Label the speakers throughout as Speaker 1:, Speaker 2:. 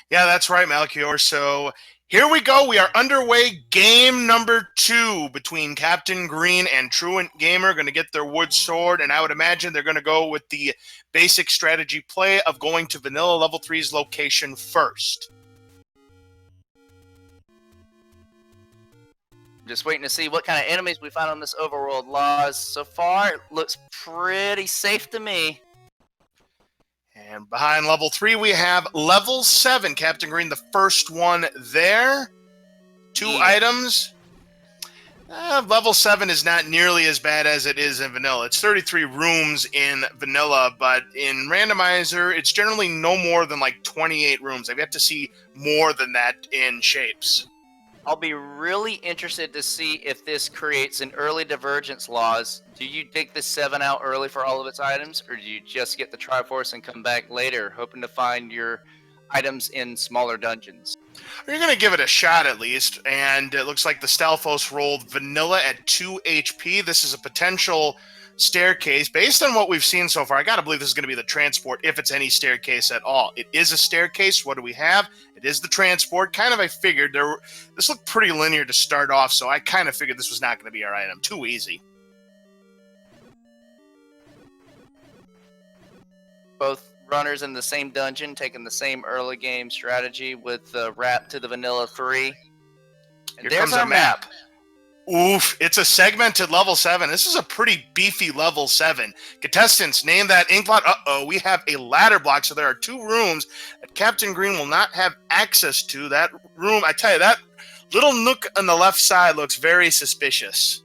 Speaker 1: Yeah, that's right, Melchior. So here we go. We are underway. Game number 2 between Captain Green and TruantGamer. Going to get their wood sword, and I would imagine they're going to go with the basic strategy play of going to Vanilla Level 3's location first.
Speaker 2: Just waiting to see what kind of enemies we find on this overworld. Laws. So far, it looks pretty safe to me.
Speaker 1: And behind level 3, we have level 7. Captain Green, the first one there. 2 items. Level 7 is not nearly as bad as it is in Vanilla. It's 33 rooms in Vanilla, but in Randomizer, it's generally no more than like 28 rooms. I've yet to see more than that in shapes.
Speaker 2: I'll be really interested to see if this creates an early divergence. Laws. Do you dig the 7 out early for all of its items, or do you just get the Triforce and come back later, hoping to find your items in smaller dungeons?
Speaker 1: You're going to give it a shot at least, and it looks like the Stalfos rolled Vanilla at 2 HP. This is a potential staircase. Based on what we've seen so far, I got to believe this is going to be the transport, if it's any staircase at all. It is a staircase. What do we have? It is the transport. Kind of, I figured. This looked pretty linear to start off, so I kind of figured this was not going to be our item. Too easy.
Speaker 2: Both runners in the same dungeon, taking the same early game strategy with the wrap to the Vanilla 3. And
Speaker 1: Here comes our map. Oof, it's a segmented level 7. This is a pretty beefy level 7. Contestants, name that ink blot. Uh-oh, we have a ladder block, so there are 2 rooms that Captain Green will not have access to. That room, I tell you, that little nook on the left side looks very suspicious.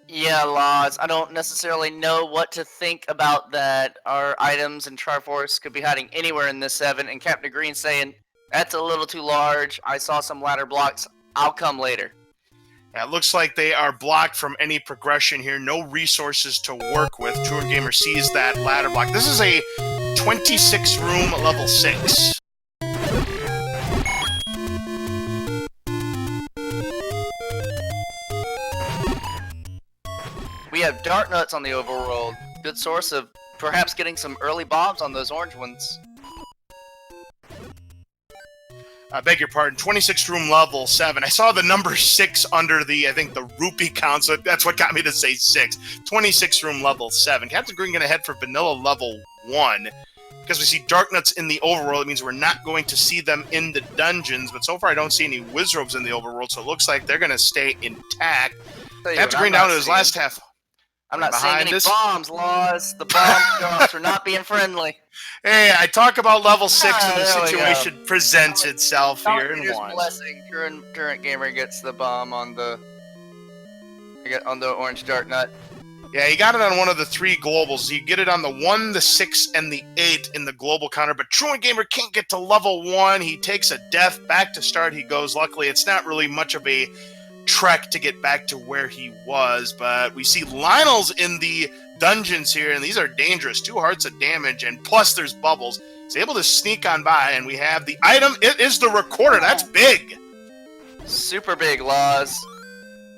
Speaker 2: Yeah, Laws. I don't necessarily know what to think about that. Our items and Triforce could be hiding anywhere in this 7, and Captain Green saying, that's a little too large. I saw some ladder blocks. I'll come later.
Speaker 1: Yeah, it looks like they are blocked from any progression here. No resources to work with. TruantGamer sees that ladder block. This is a 26-room level 6.
Speaker 2: We have dart nuts on the overworld. Good source of perhaps getting some early bombs on those orange ones.
Speaker 1: I beg your pardon, 26-room level 7. I saw the number 6 under the, I think, the rupee count, so that's what got me to say 6. 26-room level 7. Captain Green going to head for Vanilla level 1. Because we see Dark Nuts in the overworld, it means we're not going to see them in the dungeons, but so far I don't see any Wizrobes in the overworld, so it looks like they're going to stay intact. Captain Green down to his last half.
Speaker 2: I'm not seeing any bombs, Laws. The bomb drops are not being friendly.
Speaker 1: Hey, I talk about level 6 and the situation presents itself here in one.
Speaker 2: Blessing. TruantGamer gets the bomb on the orange dart nut.
Speaker 1: Yeah, he got it on one of the 3 globals. You get it on the 1, the 6, and the 8 in the global counter, but TruantGamer can't get to level 1. He takes a death. Back to start he goes. Luckily, it's not really much of a trek to get back to where he was, but we see Lionel's in the dungeons here, and these are dangerous. 2 hearts of damage, and plus there's bubbles. He's able to sneak on by, and we have the item. It is the recorder. That's big.
Speaker 2: Super big, Laws.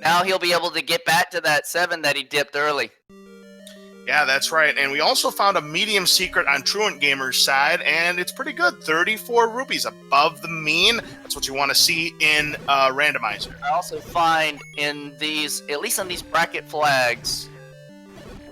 Speaker 2: Now he'll be able to get back to that 7 that he dipped early.
Speaker 1: Yeah, that's right. And we also found a medium secret on TruantGamer's side, and it's pretty good. 34 rupees above the mean. That's what you want to see in Randomizer.
Speaker 2: I also find in these, at least on these bracket flags,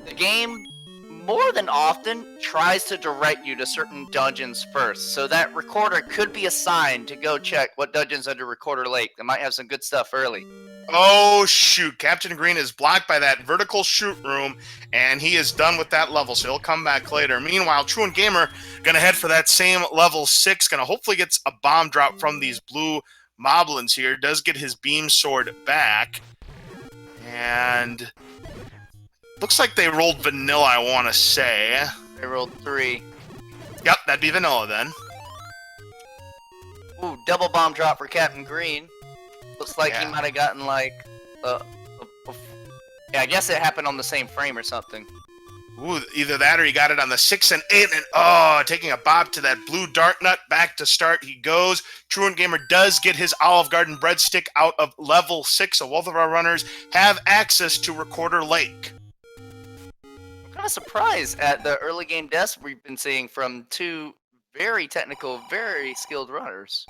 Speaker 2: the game more than often tries to direct you to certain dungeons first. So that recorder could be assigned to go check what dungeon's under Recorder Lake. They might have some good stuff early.
Speaker 1: Oh, shoot. Captain Green is blocked by that vertical shoot room, and he is done with that level, so he'll come back later. Meanwhile, TruantGamer going to head for that same level 6, going to hopefully get a bomb drop from these blue moblins here. Does get his beam sword back, and looks like they rolled Vanilla, I want to say.
Speaker 2: They rolled 3.
Speaker 1: Yep, that'd be Vanilla then.
Speaker 2: Ooh, double bomb drop for Captain Green. Looks like he might have gotten like yeah, I guess it happened on the same frame or something.
Speaker 1: Ooh, either that or he got it on the 6 and 8, and taking a bop to that blue dart nut. Back to start he goes. TruantGamer does get his Olive Garden breadstick out of level 6, so both of our runners have access to Recorder Lake.
Speaker 2: kind of surprised at the early game deaths we've been seeing from two very technical, very skilled runners.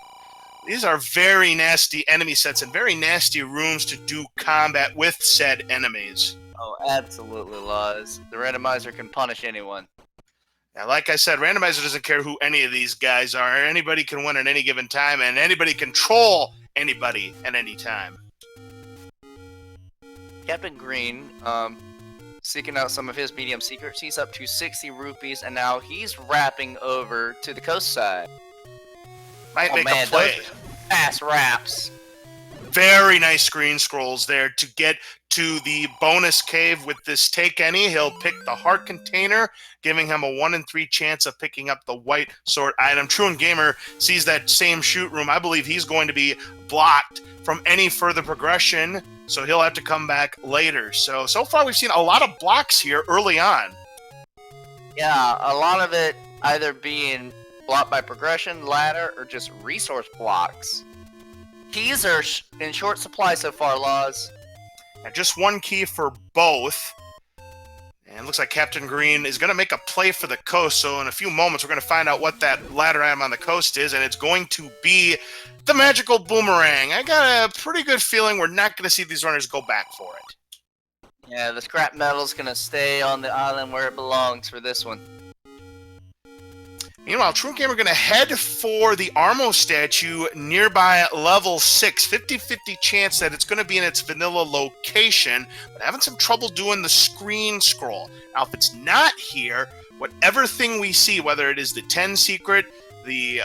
Speaker 1: These are very nasty enemy sets and very nasty rooms to do combat with said enemies.
Speaker 2: Oh, absolutely, Laws. The randomizer can punish anyone.
Speaker 1: Now, like I said, Randomizer doesn't care who any of these guys are. Anybody can win at any given time, and anybody can troll anybody at any time.
Speaker 2: Captain Green, seeking out some of his medium secrets. He's up to 60 rupees, and now he's wrapping over to the coast side.
Speaker 1: Might make a play.
Speaker 2: Those fast wraps.
Speaker 1: Very nice screen scrolls there to get to the bonus cave with this take any. He'll pick the heart container, giving him a 1 in 3 chance of picking up the white sword item. TruantGamer sees that same shoot room. I believe he's going to be blocked from any further progression, so he'll have to come back later. So far we've seen a lot of blocks here early on.
Speaker 2: Yeah, a lot of it either being blocked by progression, ladder, or just resource blocks. Keys are in short supply so far, Laws.
Speaker 1: And just one key for both. And it looks like Captain Green is going to make a play for the coast, so in a few moments we're going to find out what that ladder item on the coast is, and it's going to be the magical boomerang. I got a pretty good feeling we're not going to see these runners go back for it.
Speaker 2: Yeah, the scrap metal's going to stay on the island where it belongs for this one.
Speaker 1: Meanwhile, TruantGamer going to head for the Armo statue nearby level 6. 50-50 chance that it's going to be in its vanilla location, but having some trouble doing the screen scroll. Now, if it's not here, whatever thing we see, whether it is the 10 secret, the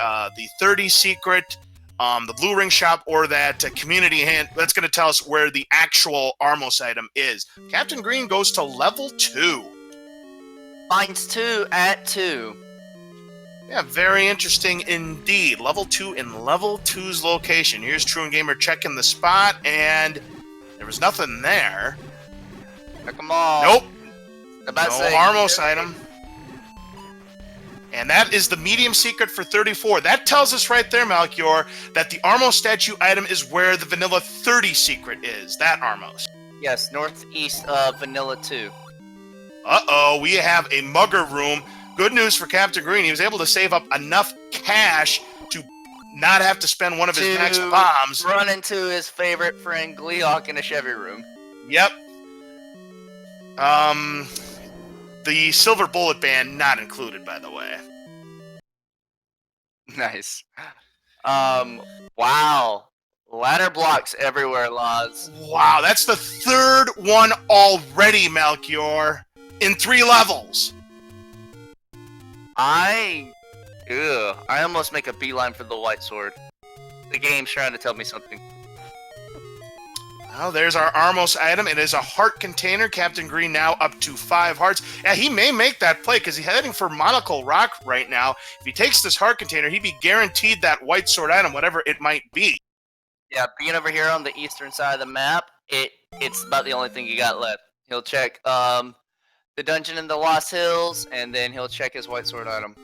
Speaker 1: 30 secret, the blue ring shop, or that community hint, that's going to tell us where the actual Armos item is. Captain Green goes to level 2.
Speaker 2: Finds 2 at 2.
Speaker 1: Yeah, very interesting indeed. Level 2 in level 2's location. Here's TruantGamer checking the spot, and there was nothing there.
Speaker 2: Check them all.
Speaker 1: Nope.
Speaker 2: No
Speaker 1: Armos item. And that is the medium secret for 34. That tells us right there, Malchior, that the Armos statue item is where the vanilla 30 secret is. That Armos.
Speaker 2: Yes, northeast of vanilla 2.
Speaker 1: Uh-oh, we have a mugger room. Good news for Captain Green. He was able to save up enough cash to not have to spend one of his max bombs.
Speaker 2: Run into his favorite friend Gleehawk in a Chevy room.
Speaker 1: Yep. The silver bullet band not included, by the way.
Speaker 2: Nice. Wow. Ladder blocks everywhere, Laws.
Speaker 1: Wow, that's the third one already, Malchior, in 3 levels.
Speaker 2: I almost make a beeline for the white sword. The game's trying to tell me something.
Speaker 1: Well, there's our Armos item. It is a heart container. Captain Green now up to 5 hearts. Yeah, he may make that play because he's heading for Monocle Rock right now. If he takes this heart container, he'd be guaranteed that white sword item, whatever it might be.
Speaker 2: Yeah, being over here on the eastern side of the map, it's about the only thing you got left. He'll check the dungeon in the Lost Hills, and then he'll check his white sword item.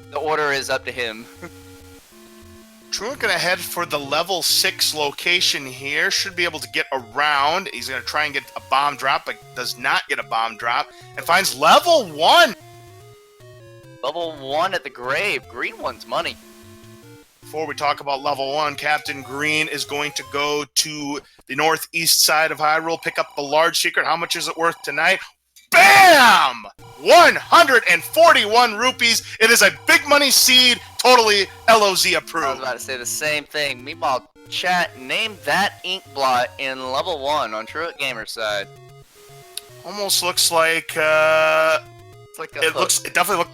Speaker 2: The order is up to him.
Speaker 1: Truant gonna head for the level 6 location here. Should be able to get around. He's gonna try and get a bomb drop, but does not get a bomb drop, and finds level 1.
Speaker 2: Level 1 at the grave. Green one's money.
Speaker 1: Before we talk about level 1, Captain Green is going to go to the northeast side of Hyrule, pick up the large secret. How much is it worth tonight? Bam! 141 rupees. It is a big money seed, totally LOZ approved.
Speaker 2: I was about to say the same thing. Meanwhile, chat, name that ink blot in level 1 on TruantGamer's side.
Speaker 1: Almost looks like
Speaker 2: It's like a
Speaker 1: it
Speaker 2: hook.
Speaker 1: it definitely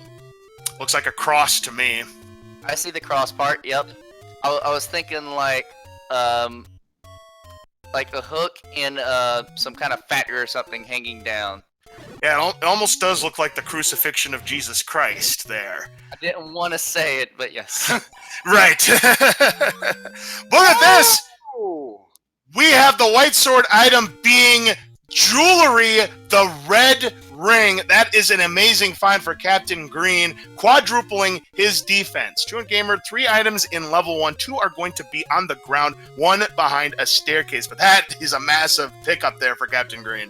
Speaker 1: looks like a cross to me.
Speaker 2: I see the cross part. Yep. I was thinking like a hook in some kind of factory or something hanging down.
Speaker 1: Yeah, it almost does look like the crucifixion of Jesus Christ there.
Speaker 2: I didn't want to say it, but yes.
Speaker 1: Right. Look at this! We have the white sword item being jewelry, the red ring. That is an amazing find for Captain Green, quadrupling his defense. TruantGamer, 3 items in level 1. 2 are going to be on the ground, 1 behind a staircase. But that is a massive pickup there for Captain Green.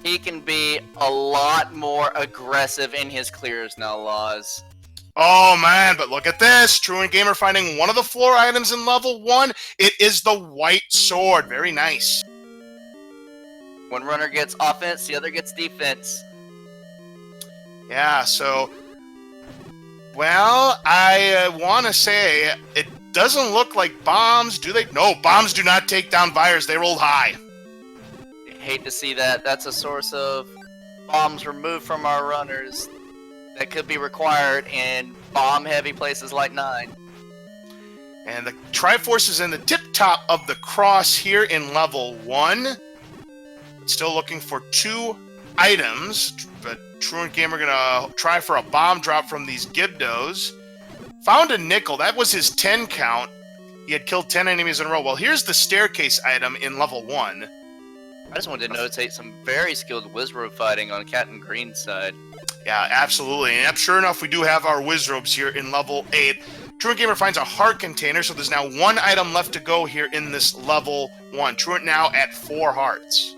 Speaker 2: He can be a lot more aggressive in his clears now, Laws.
Speaker 1: Oh man, but look at this. TruantGamer finding one of the floor items in level 1. It is the white sword. Very nice.
Speaker 2: One runner gets offense, the other gets defense.
Speaker 1: Yeah, so... Well, I want to say it doesn't look like bombs, do they? No, bombs do not take down Vires. They rolled high.
Speaker 2: Hate to see that. That's a source of bombs removed from our runners that could be required in bomb-heavy places like 9.
Speaker 1: And the Triforce is in the tip top of the cross here in level 1. Still looking for 2 items, but TruantGamer gonna try for a bomb drop from these Gibdos. Found a nickel. That was his 10 count. He had killed 10 enemies in a row. Well, here's the staircase item in level 1.
Speaker 2: I just wanted to notate some very skilled Wizrobe fighting on CaptainGreen's side.
Speaker 1: Yeah, absolutely. And yep, sure enough, we do have our Wizrobes here in level 8. TruantGamer finds a heart container, so there's now 1 item left to go here in this level 1. Truant now at 4 hearts.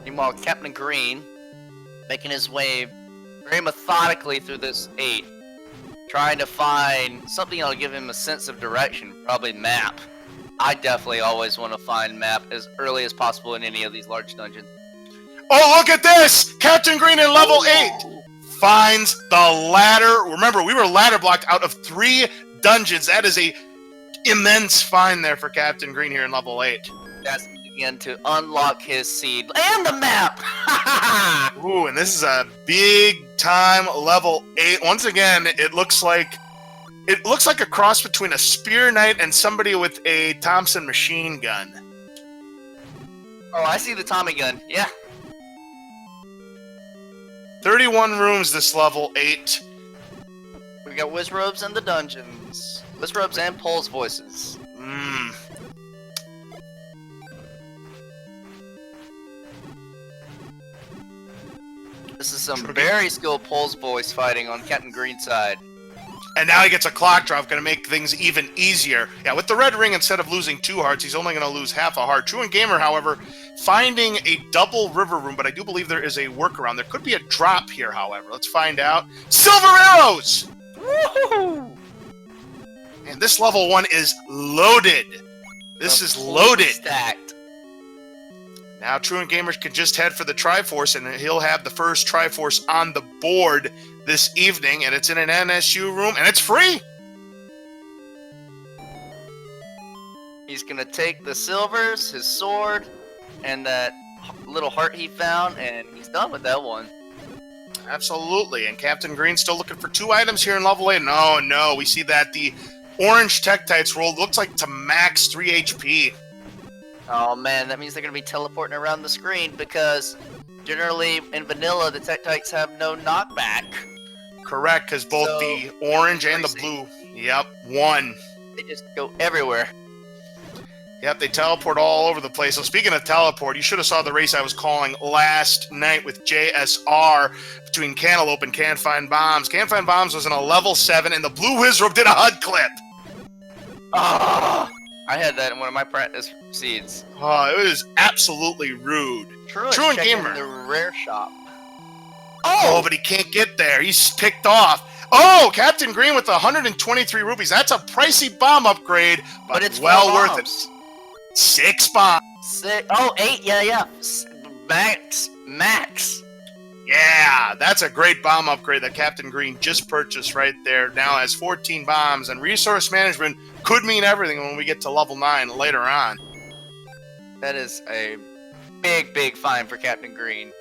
Speaker 2: Meanwhile, Captain Green making his way very methodically through this 8, trying to find something that'll give him a sense of direction, probably map. I definitely always want to find map as early as possible in any of these large dungeons.
Speaker 1: Oh, look at this! Captain Green in level 8 finds the ladder. Remember, we were ladder blocked out of 3 dungeons. That is a immense find there for Captain Green here in level 8.
Speaker 2: That's again to unlock his seed and the map.
Speaker 1: Ooh, and this is a big time level 8. Once again, it looks like a cross between a Spear Knight and somebody with a Thompson machine gun.
Speaker 2: Oh, I see the Tommy gun. Yeah.
Speaker 1: 31 rooms this level 8.
Speaker 2: We got Wizrobes in the dungeons. Wizrobes and Pole's voices. This is some very skilled Pole's voice fighting on Captain Green's side.
Speaker 1: And now he gets a clock drop, going to make things even easier. Yeah, with the red ring, instead of losing 2 hearts, he's only going to lose half a heart. TruantGamer, however, finding a double river room, but I do believe there is a workaround. There could be a drop here, however. Let's find out. Silver arrows!
Speaker 2: Woohoo!
Speaker 1: And this level 1 is loaded. This is loaded.
Speaker 2: Stacked.
Speaker 1: Now TruantGamer can just head for the Triforce, and he'll have the first Triforce on the board this evening, and it's in an NSU room, and it's free!
Speaker 2: He's gonna take the silvers, his sword, and that little heart he found, and he's done with that one.
Speaker 1: Absolutely, and Captain Green's still looking for 2 items here in level 8. No, we see that the orange Tektites rolled looks like to max 3 HP.
Speaker 2: Oh man, that means they're gonna be teleporting around the screen because generally in vanilla the Tektites have no knockback.
Speaker 1: Correct, because both the orange and the blue, yep, 1.
Speaker 2: They just go everywhere.
Speaker 1: Yep, they teleport all over the place. So speaking of teleport, you should have saw the race I was calling last night with JSR between Cantaloupe and Can't Find Bombs. Can't Find Bombs was in a level 7, and the blue Wizrobe did a HUD clip.
Speaker 2: Ah! I had that in one of my practice seeds.
Speaker 1: Oh, it was absolutely rude.
Speaker 2: TruantGamer. The rare shop.
Speaker 1: Oh, but he can't get there. He's ticked off. Oh, Captain Green with 123 rupees. That's a pricey bomb upgrade, but it's well worth it. 6 bombs.
Speaker 2: 8. Yeah. Max.
Speaker 1: Yeah, that's a great bomb upgrade that Captain Green just purchased right there. Now has 14 bombs, and resource management could mean everything when we get to level 9 later on.
Speaker 2: That is a big find for Captain Green.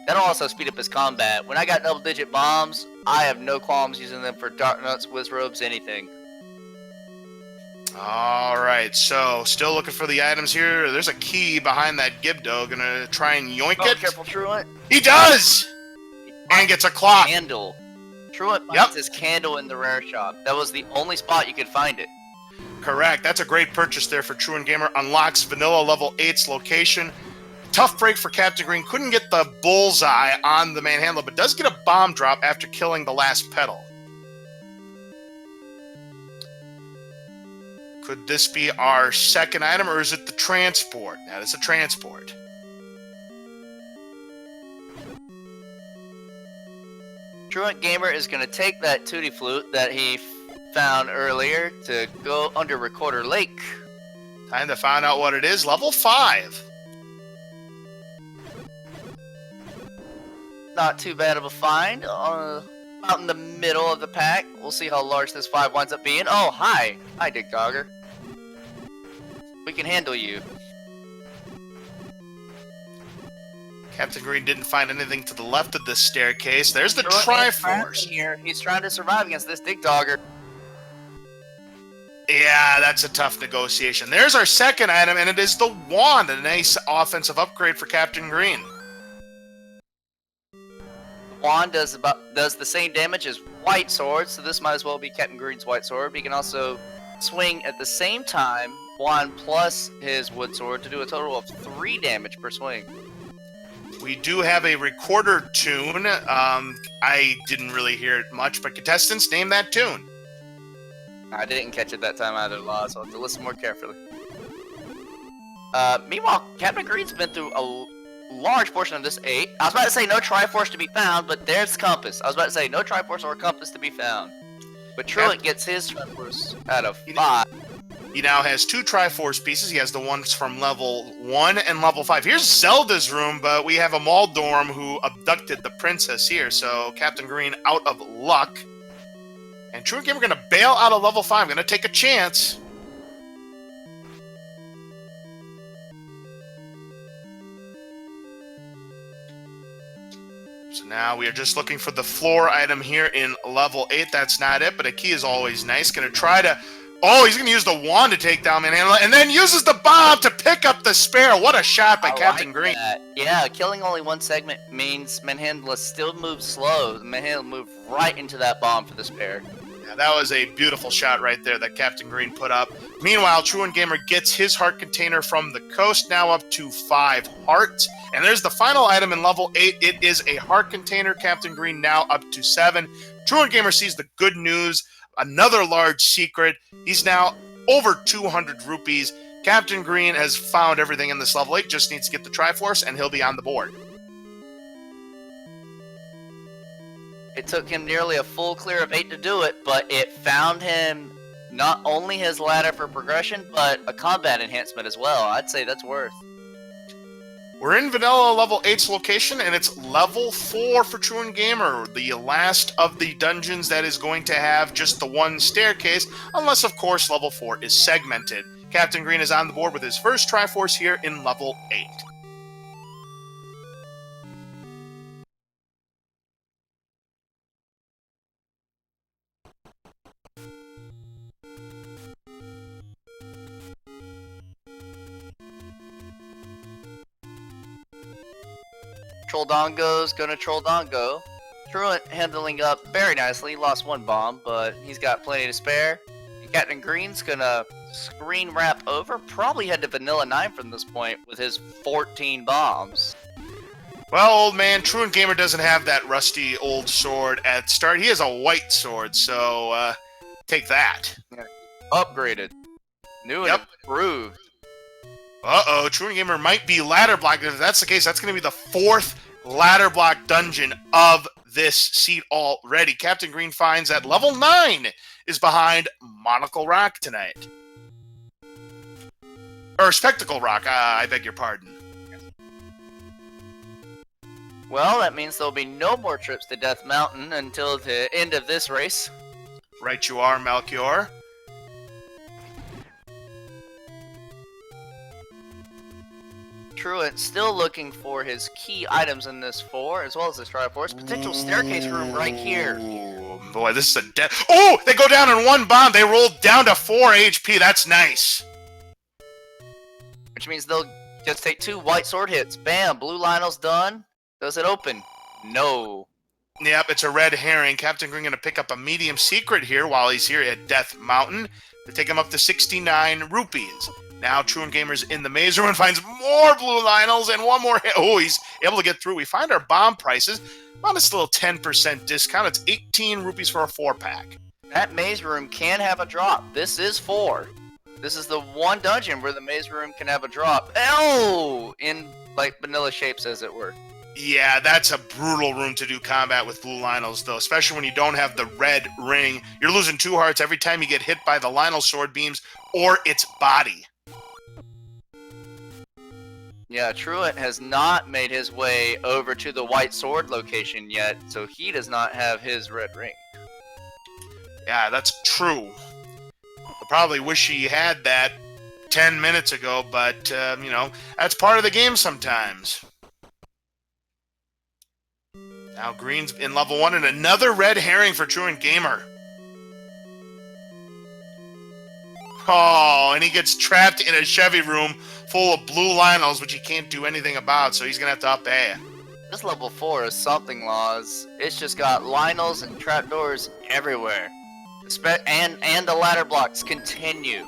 Speaker 2: That'll also speed up his combat. When I got double-digit bombs, I have no qualms using them for Dark Nuts, Wizrobes, anything.
Speaker 1: Alright, so still looking for the items here. There's a key behind that Gibdo. Gonna try and yoink it.
Speaker 2: Careful, Truant.
Speaker 1: He does! And gets a clock.
Speaker 2: Candle. Truant finds his candle in the rare shop. That was the only spot you could find it.
Speaker 1: Correct. That's a great purchase there for TruantGamer. Unlocks Vanilla Level 8's location. Tough break for Captain Green. Couldn't get the bullseye on the manhandler, but does get a bomb drop after killing the last pedal. Could this be our second item, or is it the transport? That is a transport.
Speaker 2: TruantGamer is going to take that Tutti Flute that he found earlier to go under Recorder Lake.
Speaker 1: Time to find out what it is. Level 5.
Speaker 2: Not too bad of a find. Out in the middle of the pack. We'll see how large this 5 winds up being. Oh, hi. Hi, Dig Dogger. We can handle you.
Speaker 1: Captain Green didn't find anything to the left of this staircase. There's the Triforce.
Speaker 2: Here. He's trying to survive against this Dig Dogger.
Speaker 1: Yeah, that's a tough negotiation. There's our second item, and it is the Wand, a nice offensive upgrade for Captain Green.
Speaker 2: Wand does the same damage as White Sword, so this might as well be Captain Green's White Sword. But he can also swing at the same time, Wand plus his Wood Sword, to do a total of 3 damage per swing.
Speaker 1: We do have a recorder tune. I didn't really hear it much, but contestants, name that tune.
Speaker 2: I didn't catch it that time either, Law, so I'll have to listen more carefully. Meanwhile, Captain Green's been through a large portion of this 8. I was about to say no Triforce to be found, but there's Compass. I was about to say no Triforce or Compass to be found. But Truant gets his Triforce out of 5.
Speaker 1: He now has 2 Triforce pieces. He has the ones from level 1 and level 5. Here's Zelda's room, but we have a Maldorm who abducted the princess here, so Captain Green out of luck. And TruantGamer going to bail out of level 5. Going to take a chance. So now we are just looking for the floor item here in level 8. That's not it, but a key is always nice. Going to try to... Oh, he's going to use the wand to take down Manhandla, and then uses the bomb to pick up the spare. What a shot by Captain Green.
Speaker 2: That. Yeah, killing only one segment means Manhandla still moves slow. Manhandla moved right into that bomb for the spare.
Speaker 1: Yeah, that was a beautiful shot right there that Captain Green put up. Meanwhile, TruantGamer gets his heart container from the coast, now up to 5 hearts. And there's the final item in level 8. It is a heart container. Captain Green now up to 7. TruantGamer sees the good news. Another large secret. He's now over 200 rupees. Captain Green has found everything in this level 8. Just needs to get the Triforce, and he'll be on the board.
Speaker 2: It took him nearly a full clear of 8 to do it, but it found him not only his ladder for progression, but a combat enhancement as well. I'd say that's worth.
Speaker 1: We're in Vanilla level 8's location, and it's level 4 for TruantGamer, the last of the dungeons that is going to have just the one staircase, unless, of course, level 4 is segmented. Captain Green is on the board with his first Triforce here in level 8.
Speaker 2: Trolldongo's gonna Trolldongo. Truant handling up very nicely. Lost 1 bomb, but he's got plenty to spare. And Captain Green's gonna screen wrap over. Probably head to Vanilla 9 from this point with his 14 bombs.
Speaker 1: Well, old man, TruantGamer doesn't have that rusty old sword at start. He has a white sword, so take that.
Speaker 2: Yeah. Upgraded. New and improved.
Speaker 1: Uh-oh, TruantGamer might be ladder blocked. If that's the case, that's going to be the 4th ladder block dungeon of this seat already. Captain Green finds that level 9 is behind Monocle Rock tonight. Or Spectacle Rock, I beg your pardon.
Speaker 2: Well, that means there'll be no more trips to Death Mountain until the end of this race.
Speaker 1: Right you are, Melchior.
Speaker 2: Truant still looking for his key items in this 4, as well as this Triforce. Potential staircase room right here.
Speaker 1: Ooh, boy, this is a Oh! They go down in 1 bomb. They rolled down to 4 HP. That's nice.
Speaker 2: Which means they'll just take 2 white sword hits. Bam! Blue Lionel's done. Does it open? No.
Speaker 1: Yep, it's a red herring. Captain Green going to pick up a medium secret here while he's here at Death Mountain to take him up to 69 rupees. Now TruantGamer's in the maze room and finds more Blue Lionels and 1 more hit. Oh, he's able to get through. We find our bomb prices. Modest little 10% discount. It's 18 rupees for a 4-pack.
Speaker 2: That maze room can have a drop. This is 4. This is the one dungeon where the maze room can have a drop. Oh! In, like, vanilla shapes, as it were.
Speaker 1: Yeah, that's a brutal room to do combat with blue Lionels, though, especially when you don't have the red ring. You're losing 2 hearts every time you get hit by the Lionel sword beams or its body.
Speaker 2: Yeah, Truant has not made his way over to the white sword location yet, so he does not have his red ring.
Speaker 1: Yeah, that's true. I probably wish he had that 10 minutes ago, but, you know, that's part of the game sometimes. Now Green's in level 1, and another red herring for TruantGamer. Oh, and he gets trapped in a Chevy room full of blue Lionels, which he can't do anything about, so he's going to have to up A.
Speaker 2: This level 4 is something, Laws. It's just got Lionels and trapdoors everywhere. And the ladder blocks continue.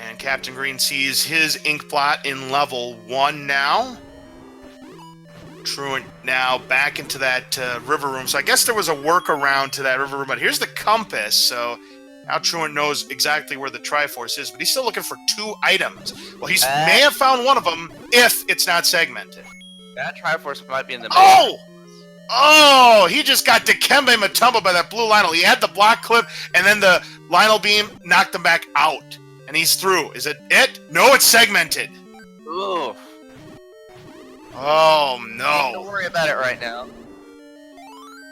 Speaker 1: And Captain Green sees his ink blot in level 1 now. Truant now back into that river room. So I guess there was a workaround to that river room, but here's the compass, so now Truant knows exactly where the Triforce is, but he's still looking for 2 items. Well, he may have found one of them if it's not segmented.
Speaker 2: That Triforce might be in the middle.
Speaker 1: Oh! Oh! He just got Dikembe Mutombo by that blue Lionel. He had the block clip, and then the Lionel beam knocked him back out. And he's through. Is it it? No, it's segmented.
Speaker 2: Ooh.
Speaker 1: Oh, no.
Speaker 2: Don't worry about it right now.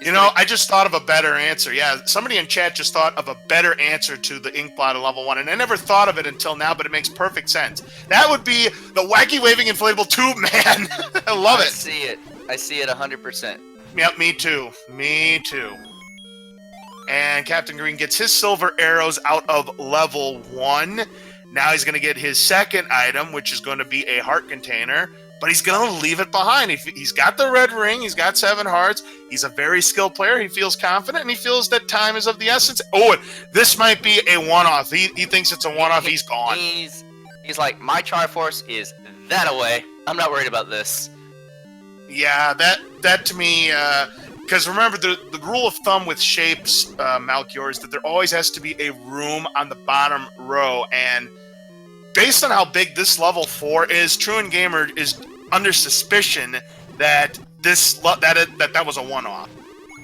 Speaker 1: You know, I just thought of a better answer. Yeah, somebody in chat just thought of a better answer to the ink blot of level 1, and I never thought of it until now, but it makes perfect sense. That would be the wacky waving inflatable tube, man. I love it.
Speaker 2: I see it. I see it 100%.
Speaker 1: Yep, me too. Me too. And Captain Green gets his silver arrows out of level 1. Now he's going to get his second item, which is going to be a heart container. But he's going to leave it behind. He's got the red ring. He's got 7 hearts. He's a very skilled player. He feels confident, and he feels that time is of the essence. Oh, this might be a one-off. He thinks it's a one-off. He's gone.
Speaker 2: He's like, my Triforce is that away. I'm not worried about this.
Speaker 1: Yeah, that to me, because remember, the rule of thumb with shapes, Malchior, is that there always has to be a room on the bottom row, and based on how big this level 4 is, TruantGamer is under suspicion that that was a one-off.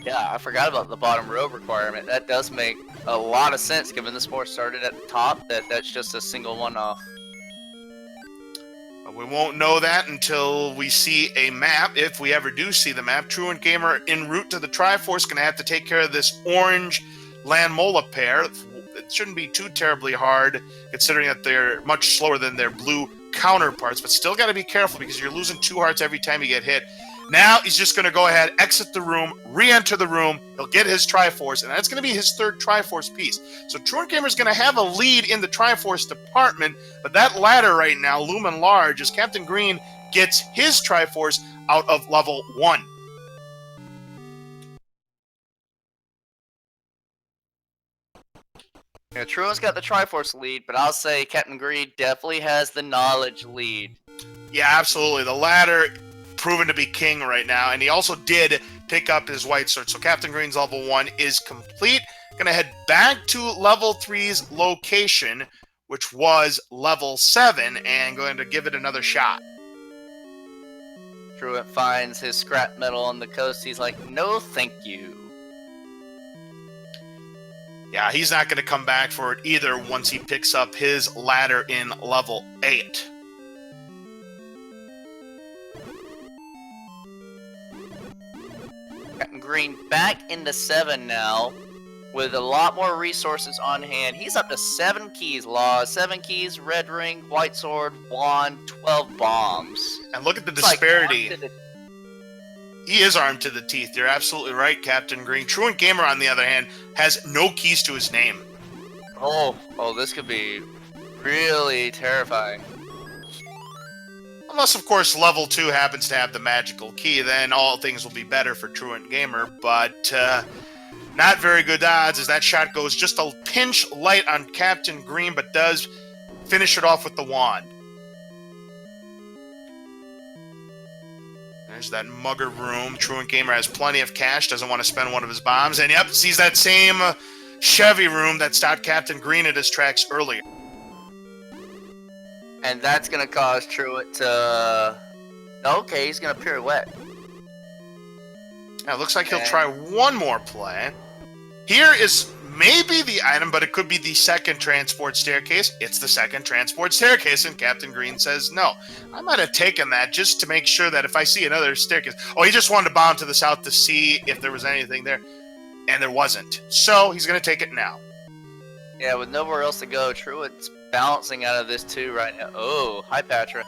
Speaker 2: Yeah, I forgot about the bottom row requirement. That does make a lot of sense, given this 4 started at the top. That's just a single one-off.
Speaker 1: We won't know that until we see a map, if we ever do see the map. TruantGamer en route to the Triforce going to have to take care of this orange Landmola pair. It shouldn't be too terribly hard, considering that they're much slower than their blue counterparts, but still got to be careful because you're losing 2 hearts every time you get hit. Now he's just going to go ahead, exit the room, re-enter the room. He'll get his Triforce, and that's going to be his 3rd Triforce piece. So TruantGamer is going to have a lead in the Triforce department, but that ladder right now, looming large, as Captain Green gets his Triforce out of level 1.
Speaker 2: Yeah, Truant's got the Triforce lead, but I'll say Captain Green definitely has the knowledge lead.
Speaker 1: Yeah, absolutely. The ladder proven to be king right now, and he also did pick up his white sword. So Captain Green's level 1 is complete. Gonna head back to level 3's location, which was level 7, and going to give it another shot.
Speaker 2: Truant finds his scrap metal on the coast. He's like, no thank you.
Speaker 1: Yeah, he's not going to come back for it either once he picks up his ladder in level 8.
Speaker 2: Captain Green back into 7 now, with a lot more resources on hand. He's up to 7 keys, Laws. 7 keys, red ring, white sword, wand, 12 bombs.
Speaker 1: And look at the
Speaker 2: It's
Speaker 1: disparity.
Speaker 2: Like
Speaker 1: he is armed to the teeth. You're absolutely right, Captain Green. TruantGamer, on the other hand, has no keys to his name.
Speaker 2: Oh, this could be really terrifying.
Speaker 1: Unless, of course, level 2 happens to have the magical key, then all things will be better for TruantGamer, but not very good odds as that shot goes just a pinch light on Captain Green, but does finish it off with the wand. There's that mugger room. TruantGamer has plenty of cash, doesn't want to spend one of his bombs, and yep, sees that same Chevy room that stopped Captain Green at his tracks earlier.
Speaker 2: And that's gonna cause Truant to... Okay, he's gonna pirouette.
Speaker 1: Now, it looks like he'll try one more play. Here is maybe the item, but it could be the second transport staircase. It's the second transport staircase, and Captain Green says no. I might have taken that just to make sure that if I see another staircase... Oh, he just wanted to bomb to the south to see if there was anything there, and there wasn't. So he's going to take it now.
Speaker 2: Yeah, with nowhere else to go, Truant's balancing out of this too right now. Oh, hi Patra.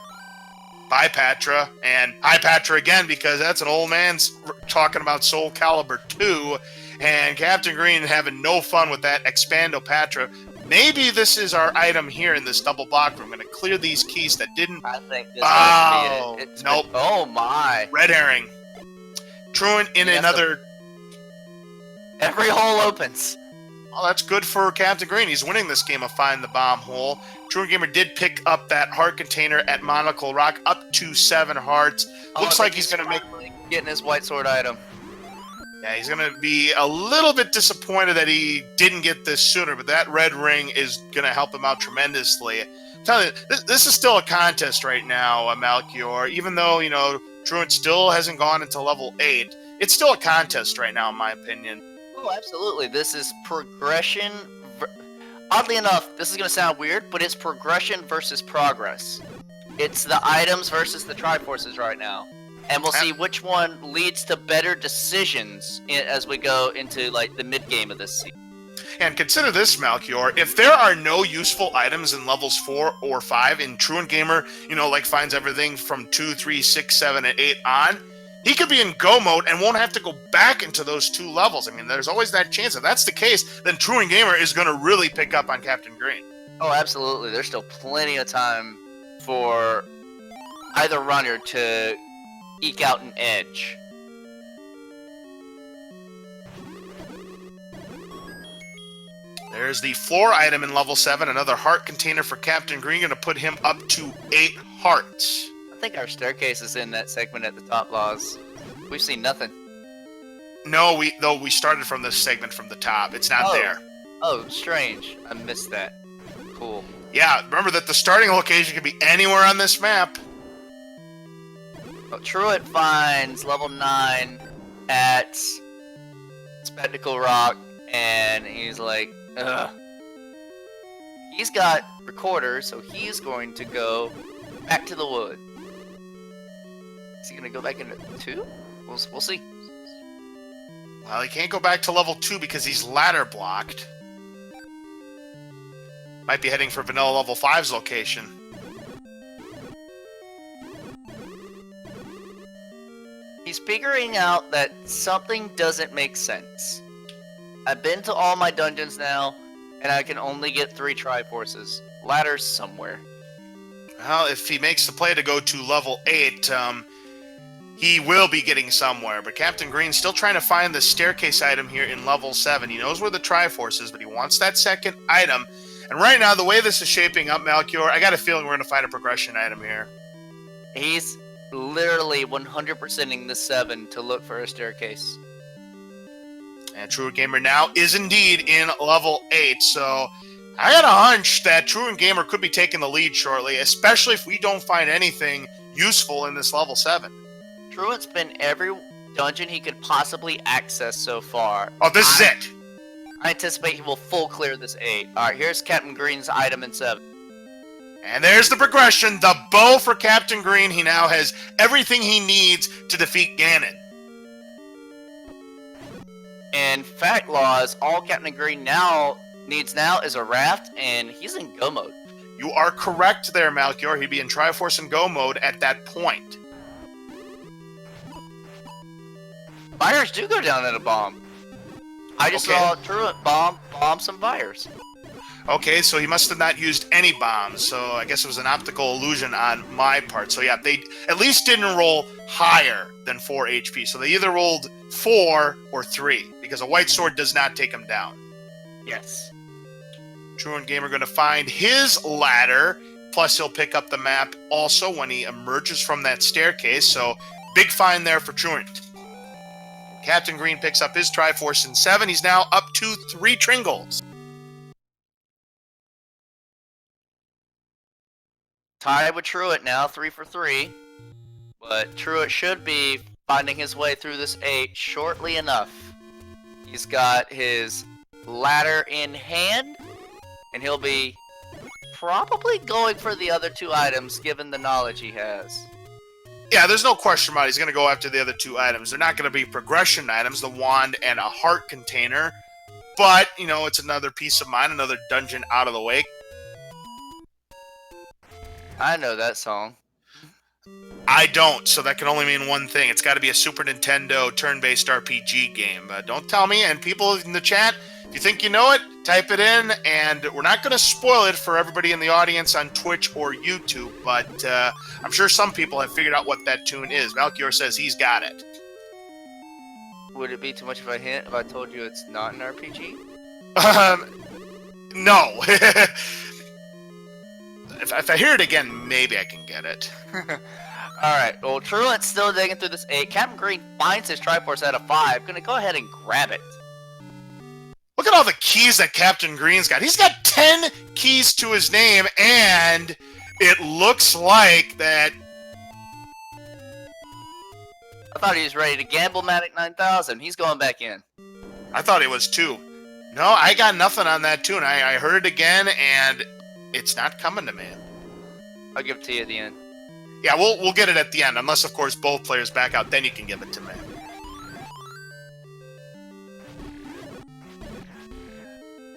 Speaker 1: Bye, Patra. And hi, Patra again, because that's an old man's talking about Soul Calibur 2. And Captain Green having no fun with that Expando Patra. Maybe this is our item here in this double block room. I'm going to clear these keys that didn't...
Speaker 2: I think this might be it.
Speaker 1: Nope.
Speaker 2: Oh my.
Speaker 1: Red herring. Truant in another...
Speaker 2: Every hole opens.
Speaker 1: Well, that's good for Captain Green. He's winning this game of Find the Bomb Hole. TruantGamer did pick up that heart container at Monocle Rock, up to 7 hearts. Looks like he's going to make...
Speaker 2: Getting his white sword item.
Speaker 1: Yeah, he's going to be a little bit disappointed that he didn't get this sooner, but that red ring is going to help him out tremendously. I'm telling you, this is still a contest right now, Melchior. Even though, you know, Truant still hasn't gone into level 8, it's still a contest right now, in my opinion.
Speaker 2: Oh, absolutely. This is progression. Oddly enough, this is going to sound weird, but it's progression versus progress. It's the items versus the Triforces right now. And we'll see which one leads to better decisions as we go into, like, the mid-game of this season.
Speaker 1: And consider this, Melchior. If there are no useful items in levels 4 or 5, and TruantGamer, you know, like, finds everything from 2, 3, 6, 7, and 8 on, he could be in go mode and won't have to go back into those 2 levels. I mean, there's always that chance. If that's the case, then TruantGamer is going to really pick up on Captain Green.
Speaker 2: Oh, absolutely. There's still plenty of time for either runner to eke out an edge.
Speaker 1: There's the floor item in level 7, another heart container for Captain Green, going to put him up to 8 hearts.
Speaker 2: I think our staircase is in that segment at the top, Laws. We've seen nothing.
Speaker 1: No, we started from this segment from the top. It's not there.
Speaker 2: Oh, strange. I missed that. Cool.
Speaker 1: Yeah, remember that the starting location can be anywhere on this map.
Speaker 2: Well, Truant finds level 9 at Spectacle Rock, and he's like, ugh. He's got Recorder, so he's going to go back to the wood. Is he going to go back into 2? We'll see.
Speaker 1: Well, he can't go back to level 2 because he's ladder blocked. Might be heading for Vanilla level 5's location.
Speaker 2: He's figuring out that something doesn't make sense. I've been to all my dungeons now, and I can only get 3 Triforces. Ladder's somewhere.
Speaker 1: Well, if he makes the play to go to level 8, he will be getting somewhere. But Captain Green's still trying to find the staircase item here in level 7. He knows where the Triforce is, but he wants that second item. And right now, the way this is shaping up, Melchior, I got a feeling we're going to find a progression item here.
Speaker 2: He's literally 100%ing the 7 to look for a staircase.
Speaker 1: And TruantGamer now is indeed in level 8, so I got a hunch that TruantGamer could be taking the lead shortly, especially if we don't find anything useful in this level 7.
Speaker 2: Truant's been every dungeon he could possibly access so far.
Speaker 1: Oh, this is it!
Speaker 2: I anticipate he will full clear this 8. Alright, here's Captain Green's item in 7.
Speaker 1: And there's the progression, the bow for Captain Green. He now has everything he needs to defeat Ganon.
Speaker 2: In fact, Laws, all Captain Green needs now is a raft, and he's in go mode.
Speaker 1: You are correct there, Melchior. He'd be in Triforce and go mode at that point.
Speaker 2: Fires do go down in a bomb. I just saw Truant bomb some fires.
Speaker 1: Okay, so he must have not used any bombs, so I guess it was an optical illusion on my part. So yeah, they at least didn't roll higher than 4 HP. So they either rolled 4 or 3, because a white sword does not take him down.
Speaker 2: Yes.
Speaker 1: TruantGamer going to find his ladder, plus he'll pick up the map also when he emerges from that staircase, so big find there for Truant. Captain Green picks up his Triforce in 7. He's now up to 3 Tringles.
Speaker 2: tied with Truant now, 3 for 3. But Truant should be finding his way through this 8 shortly enough. He's got his ladder in hand, and he'll be probably going for the other 2 items given the knowledge he has.
Speaker 1: Yeah, there's no question about it. He's going to go after the other 2 items. They're not going to be progression items, the wand and a heart container. But, you know, it's another peace of mind, another dungeon out of the way.
Speaker 2: I know that song.
Speaker 1: I don't, so that can only mean one thing. It's got to be a Super Nintendo turn-based RPG game. Don't tell me, and people in the chat, if you think you know it, type it in, and we're not going to spoil it for everybody in the audience on Twitch or YouTube, but I'm sure some people have figured out what that tune is. Melchior says he's got it.
Speaker 2: Would it be too much of a hint if I told you it's not an RPG?
Speaker 1: No. If I hear it again, maybe I can get it.
Speaker 2: Alright, well, Truant's still digging through this 8. Captain Green finds his Triforce at a 5. Gonna go ahead and grab it.
Speaker 1: Look at all the keys that Captain Green's got. He's got 10 keys to his name, and it looks like that...
Speaker 2: I thought he was ready to gamble Matic 9000. He's going back in.
Speaker 1: I thought it was 2. No, I got nothing on that tune. I heard it again, and it's not coming to me.
Speaker 2: I'll give it to you at the end.
Speaker 1: Yeah, we'll get it at the end, unless, of course, both players back out. Then you can give it to me.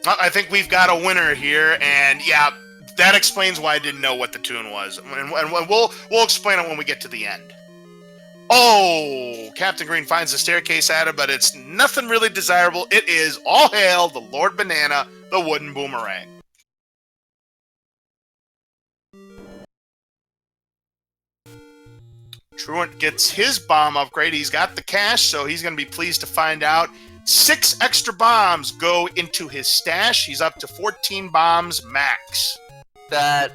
Speaker 1: I think we've got a winner here, and yeah, that explains why I didn't know what the tune was. And we'll explain it when we get to the end. Oh, Captain Green finds the staircase item, but it's nothing really desirable. It is All Hail the Lord Banana, the wooden boomerang. Truant gets his bomb upgrade. He's got the cash, so he's going to be pleased to find out 6 extra bombs go into his stash. He's up to 14 bombs max.
Speaker 2: That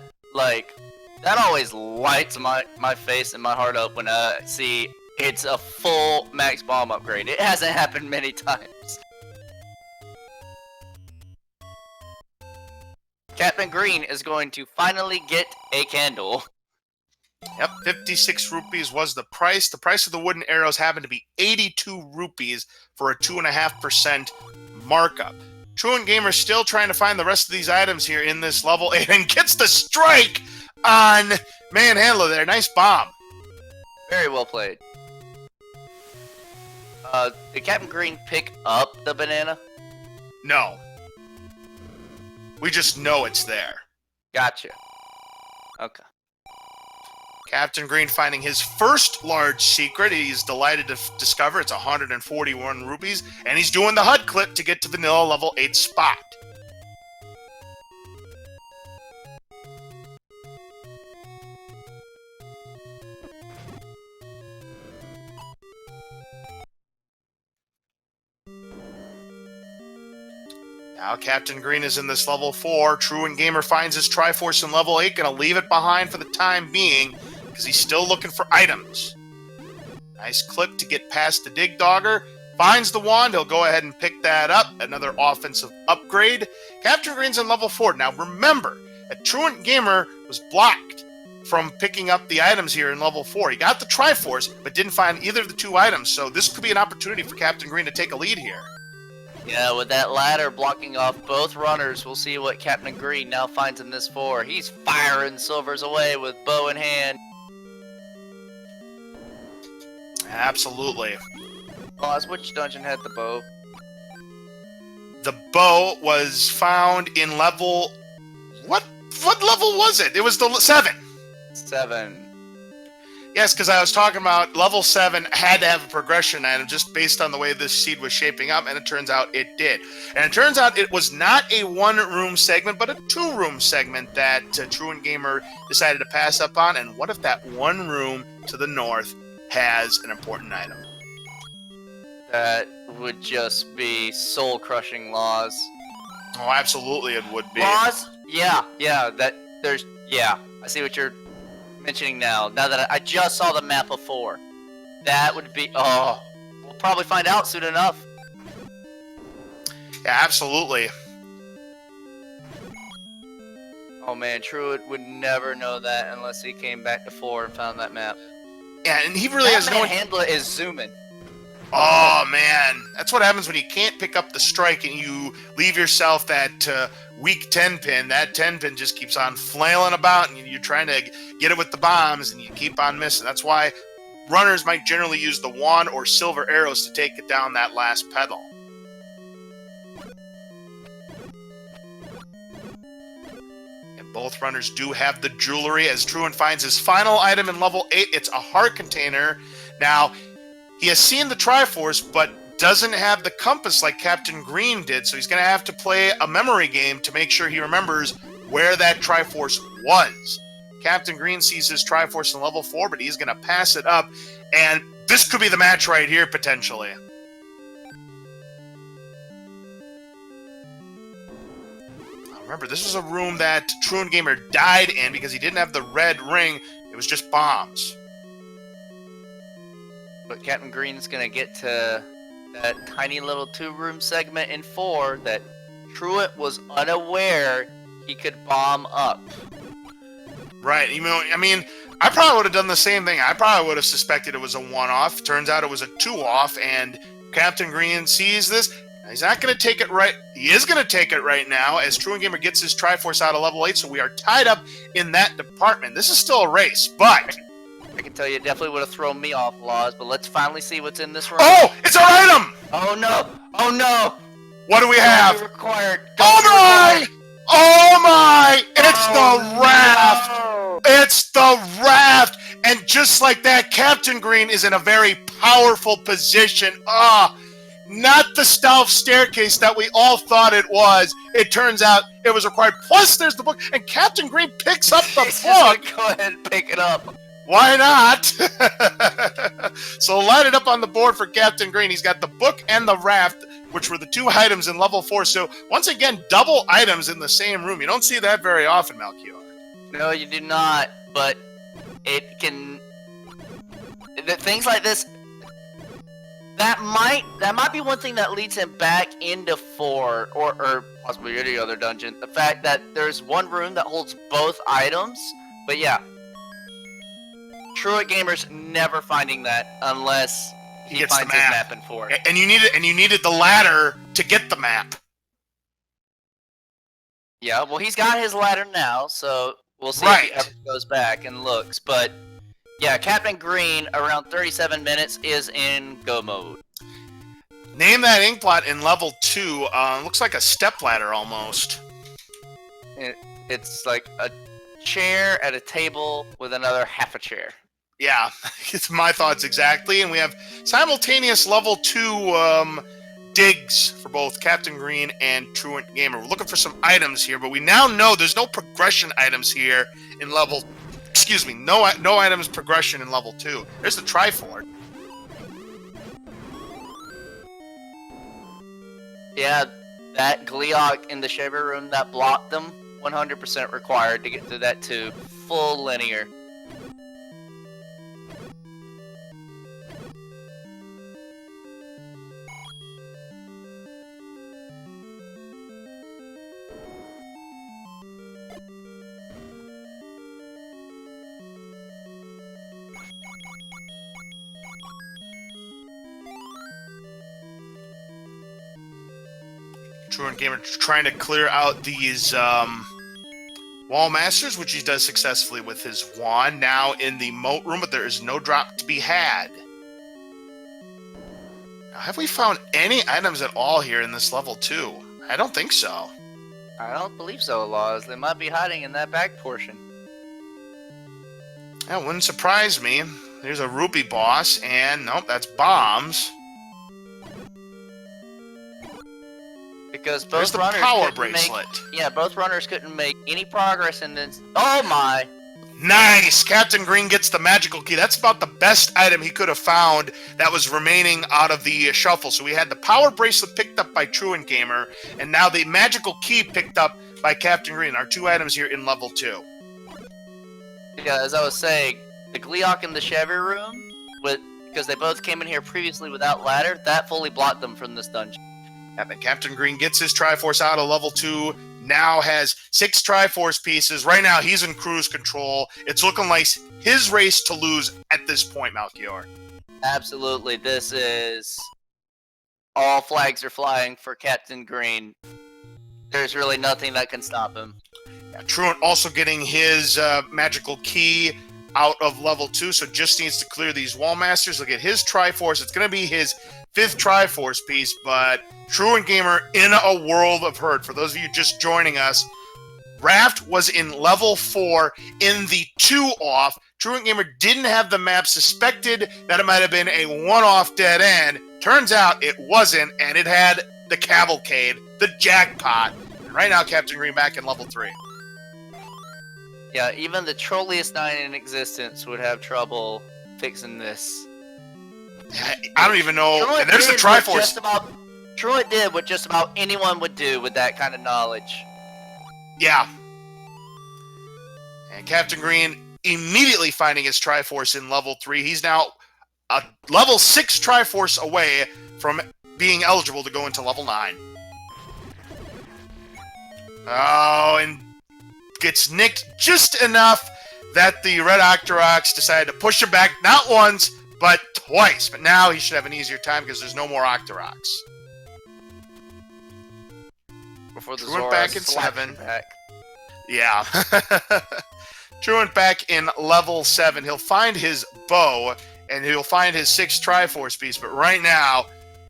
Speaker 2: always lights my face and my heart up when I see it's a full max bomb upgrade. It hasn't happened many times. Captain Green is going to finally get a candle.
Speaker 1: Yep, 56 rupees was the price. The price of the wooden arrows happened to be 82 rupees for a 2.5% markup. TruantGamer still trying to find the rest of these items here in this level and gets the strike on Manhandler there. Nice bomb.
Speaker 2: Very well played. Did Captain Green pick up the banana?
Speaker 1: No. We just know it's there.
Speaker 2: Gotcha. Okay.
Speaker 1: Captain Green finding his first large secret. He's delighted to discover it's 141 rupees, and he's doing the HUD clip to get to vanilla level 8 spot. Now Captain Green is in this level 4. TruantGamer finds his Triforce in level 8. Gonna leave it behind for the time being, because he's still looking for items. Nice clip to get past the Dig Dogger. Finds the wand. He'll go ahead and pick that up. Another offensive upgrade. Captain Green's in level 4. Now remember that TruantGamer was blocked from picking up the items here in level 4. He got the Triforce, but didn't find either of the 2 items. So this could be an opportunity for Captain Green to take a lead here.
Speaker 2: Yeah, with that ladder blocking off both runners, we'll see what Captain Green now finds in this 4. He's firing silvers away with bow in hand.
Speaker 1: Absolutely.
Speaker 2: Oz, which dungeon had the bow?
Speaker 1: The bow was found in level... What level was it? It was the 7.
Speaker 2: 7.
Speaker 1: Yes, because I was talking about level 7 had to have a progression item just based on the way this seed was shaping up, and it turns out it did. And it turns out it was not a 1-room segment, but a 2-room segment that TruantGamer decided to pass up on. And what if that 1 room to the north has an important item?
Speaker 2: That would just be soul-crushing laws.
Speaker 1: Oh, absolutely it would be.
Speaker 2: Laws? Yeah, I see what you're mentioning now that I just saw the map of 4. That would be... Oh, we'll probably find out soon enough.
Speaker 1: Yeah, absolutely.
Speaker 2: Oh man, Truant would never know that unless he came back to 4 and found that map.
Speaker 1: Yeah, and he really has no...
Speaker 2: handler is zooming.
Speaker 1: Oh man, that's what happens when you can't pick up the strike and you leave yourself that weak 10 pin. That 10 pin just keeps on flailing about, and you're trying to get it with the bombs, and you keep on missing. That's why runners might generally use the wand or silver arrows to take it down that last pedal. And both runners do have the jewelry, as Truant finds his final item in level 8. It's a heart container. Now, he has seen the Triforce, but doesn't have the compass like Captain Green did, so he's going to have to play a memory game to make sure he remembers where that Triforce was. Captain Green sees his Triforce in level 4, but he's going to pass it up, and this could be the match right here, potentially. Remember, this is a room that TruantGamer died in because he didn't have the red ring. It was just bombs.
Speaker 2: But Captain Green's gonna get to that tiny little 2-room segment in 4 that Truant was unaware he could bomb up.
Speaker 1: Right. You know, I mean, I probably would have done the same thing. I probably would have suspected it was a 1-off. Turns out it was a 2-off, and Captain Green sees this. He's not going to take it right. He is going to take it right now as TruantGamer gets his Triforce out of level 8, so we are tied up in that department. This is still a race, but...
Speaker 2: I can tell you it definitely would have thrown me off, Laws, but let's finally see what's in this room.
Speaker 1: Oh! It's our item!
Speaker 2: Oh no! Oh no!
Speaker 1: What do we have?
Speaker 2: Required.
Speaker 1: Oh my! Oh my! It's the raft!
Speaker 2: No.
Speaker 1: It's the raft! And just like that, Captain Green is in a very powerful position. Not the stealth staircase that we all thought it was. It turns out it was required. Plus, there's the book, and Captain Green picks up the book.
Speaker 2: Go ahead and pick it up.
Speaker 1: Why not? So light it up on the board for Captain Green. He's got the book and the raft, which were the 2 items in level 4. So once again, double items in the same room. You don't see that very often, Melchior.
Speaker 2: No, you do not. But it can. Things like this. That might be one thing that leads him back into 4 or possibly any other dungeon. The fact that there's one room that holds both items. But yeah. TruantGamer's never finding that unless he finds his map in 4.
Speaker 1: And you needed the ladder to get the map.
Speaker 2: Yeah, well he's got his ladder now, so we'll see if he ever goes back and looks. But yeah, Captain Green around 37 minutes is in go mode.
Speaker 1: Name that ink blot in level 2. Looks like a stepladder almost.
Speaker 2: It's like a chair at a table with another half a chair.
Speaker 1: Yeah, it's my thoughts exactly. And we have simultaneous level 2 digs for both Captain Green and TruantGamer. We're looking for some items here, but we now know there's no progression items here in level... Excuse me, no items progression in level 2. There's the Triforce.
Speaker 2: Yeah, that Gleeok in the shaver room that blocked them, 100% required to get through that too. Full linear.
Speaker 1: TruantGamer trying to clear out these wall masters, which he does successfully with his wand. Now in the moat room, but there is no drop to be had. Now, have we found any items at all here in this level 2? I don't think so.
Speaker 2: I don't believe so, Laws. They might be hiding in that back portion.
Speaker 1: That wouldn't surprise me. There's a rupee boss, and nope, that's bombs.
Speaker 2: Because both runners both runners couldn't make any progress in this. Oh my!
Speaker 1: Nice! Captain Green gets the magical key. That's about the best item he could have found that was remaining out of the shuffle. So we had the power bracelet picked up by TruantGamer, and now the magical key picked up by Captain Green. Our 2 items here in level 2.
Speaker 2: Yeah, as I was saying, the Gleeok in the Chevy room, because they both came in here previously without ladder, that fully blocked them from this dungeon.
Speaker 1: And then Captain Green gets his Triforce out of level 2. now has 6 Triforce pieces. Right now, he's in cruise control. It's looking like his race to lose at this point, Malchior.
Speaker 2: Absolutely. This is... all flags are flying for Captain Green. There's really nothing that can stop him.
Speaker 1: Yeah, Truant also getting his magical key out of level 2, so just needs to clear these Wall Masters. He'll get his Triforce. It's going to be his 5th Triforce piece, but TruantGamer in a world of hurt. For those of you just joining us, Raft was in level 4 in the 2-off. TruantGamer didn't have the map, suspected that it might have been a one-off dead end. Turns out it wasn't, and it had the Cavalcade, the jackpot. And right now, Captain Green back in level 3.
Speaker 2: Yeah, even the trolliest 9 in existence would have trouble fixing this.
Speaker 1: I don't even know.
Speaker 2: Truant
Speaker 1: And there's the Triforce.
Speaker 2: Truant did what just about anyone would do with that kind of knowledge.
Speaker 1: Yeah. And Captain Green immediately finding his Triforce in level 3. He's now a level 6 Triforce away from being eligible to go into level 9. Oh, and gets nicked just enough that the Red Octoroks decided to push him back, not once, but twice. But now he should have an easier time because there's no more Octoroks.
Speaker 2: Before the
Speaker 1: Truant
Speaker 2: Zora
Speaker 1: back in
Speaker 2: slapped
Speaker 1: 7.
Speaker 2: him back.
Speaker 1: Yeah. Truant back in level 7. He'll find his bow, and he'll find his 6 Triforce piece. But right now,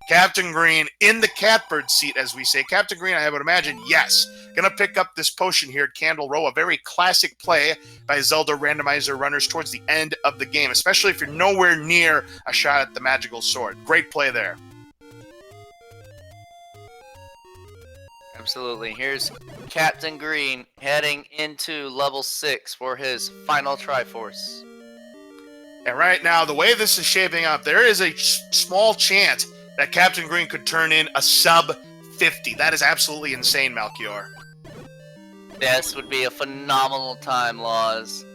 Speaker 1: Captain Green in the catbird seat, as we say. Captain Green, I would imagine, yes, going to pick up this potion here at Candle Row. A very classic play by Zelda Randomizer runners towards the end of the game, especially if you're nowhere near a shot at the magical sword. Great play there.
Speaker 2: Absolutely. Here's Captain Green heading into level 6 for his final Triforce.
Speaker 1: And right now, the way this is shaping up, there is a small chance that Captain Green could turn in a sub 50. That is absolutely insane, Malchior.
Speaker 2: This would be a phenomenal time, Laws.